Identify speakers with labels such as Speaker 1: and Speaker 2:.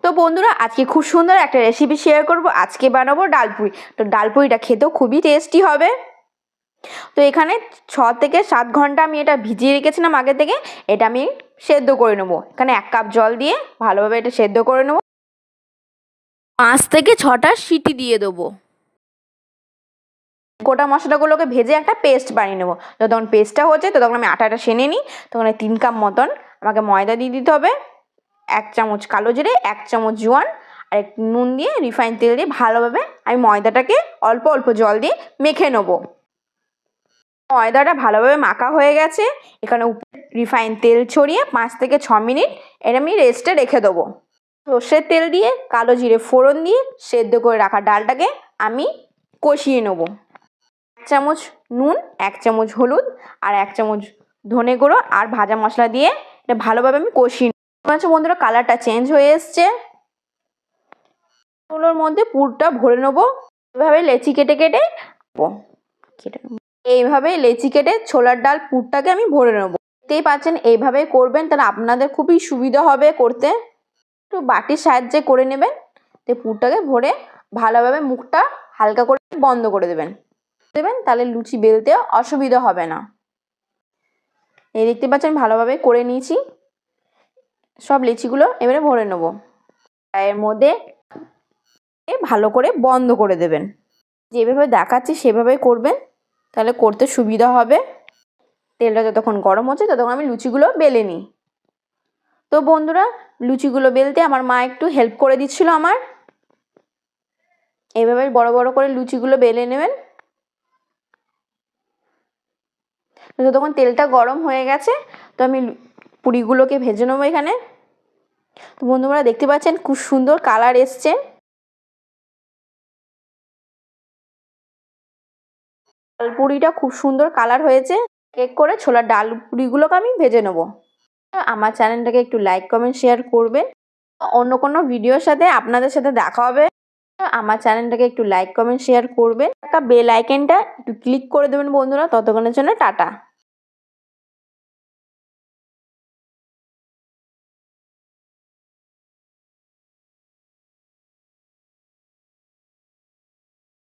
Speaker 1: তো বন্ধুরা আজকে খুব সুন্দর একটা রেসিপি শেয়ার করব। আজকে বানাবো ডালপুরি। তো ডালপুরিটা খেতেও খুবই টেস্টি হবে। তো এখানে 6 থেকে 7 ঘন্টা আমি এটা ভিজিয়ে রেখেছিলাম আগে থেকে। এটা আমি সেদ্ধ করে নেব। এখানে 1 কাপ জল দিয়ে ভালোভাবে এটা সেদ্ধ করে নেব। 5 থেকে 6টা সিটি দিয়ে দেবো। গোটা মশলাগুলোকে ভেজে একটা পেস্ট বানিয়ে নেবো। যতক্ষণ পেস্টটা হচ্ছে ততক্ষণ আমি আটাটা সেনে নিই। তখন 3 কাপ মতন আমাকে ময়দা দিয়ে দিতে হবে, 1 চামচ কালো জিরে, 1 চামচ জোয়ান আর একটু নুন দিয়ে রিফাইন তেল দিয়ে ভালোভাবে আমি ময়দাটাকে অল্প অল্প জল দিয়ে মেখে নেব। ময়দাটা ভালোভাবে মাখা হয়ে গেছে। এখানে রিফাইন তেল ছড়িয়ে 5 থেকে 6 মিনিট এটা আমি রেস্টে রেখে দেবো। সর্ষের তেল দিয়ে কালো জিরে ফোড়ন দিয়ে সেদ্ধ করে রাখা ডালটাকে আমি কষিয়ে নেব। 1 চামচ নুন, 1 চামচ হলুদ আর 1 চামচ ধনে গুঁড়ো আর ভাজা মশলা দিয়ে এটা ভালোভাবে আমি কষিয়ে নেব। বন্ধুরা কালারটা চেঞ্জ হয়ে এসছে। ওগুলোর মধ্যে পুরটা ভরে নেবো। এভাবে লেচি কেটে কেটে এইভাবে লেচি কেটে ছোলার ডাল পুরটাকে আমি ভরে নেবো। দেখতেই পাচ্ছেন এইভাবে করবেন, তাহলে আপনাদের খুবই সুবিধা হবে করতে। একটু বাটির সাহায্যে করে নেবেন। তো পুরটাকে ভরে ভালোভাবে মুখটা হালকা করে বন্ধ করে দেবেন, তাহলে লুচি বেলতে অসুবিধা হবে না। এই দেখতে পাচ্ছেন ভালোভাবে করে নিয়েছি। সব লিচিগুলো এবারে ভরে নেব। এর মধ্যে ভালো করে বন্ধ করে দেবেন। যেভাবে দেখাচ্ছি সেভাবে করবেন, তাহলে করতে সুবিধা হবে। তেলটা যতক্ষণ গরম হচ্ছে ততক্ষণ আমি লুচিগুলো বেলে নিই। তো বন্ধুরা লুচিগুলো বেলতে আমার মা একটু হেল্প করে দিচ্ছিল আমার। এইভাবে বড় বড় করে লুচিগুলো বেলে নেবেন। যতক্ষণ তেলটা গরম হয়ে গেছে তো আমি পুরিগুলোকে ভেজে নেবো এখানে। তো বন্ধুরা দেখতে পাচ্ছেন খুব সুন্দর কালার এসছে। ডাল পুরিটা খুব সুন্দর কালার হয়েছে। এক করে ছোলার ডাল পুরিগুলোকে আমি ভেজে নেব। আমার চ্যানেলটাকে একটু লাইক কমেন্ট শেয়ার করবেন। অন্য কোনো ভিডিওর সাথে আপনাদের সাথে দেখা হবে। আমার চ্যানেলটাকে একটু লাইক কমেন্ট শেয়ার করবেন। একটা বেল আইকনটা একটু ক্লিক করে দেবেন বন্ধুরা। ততক্ষণের জন্য টাটা।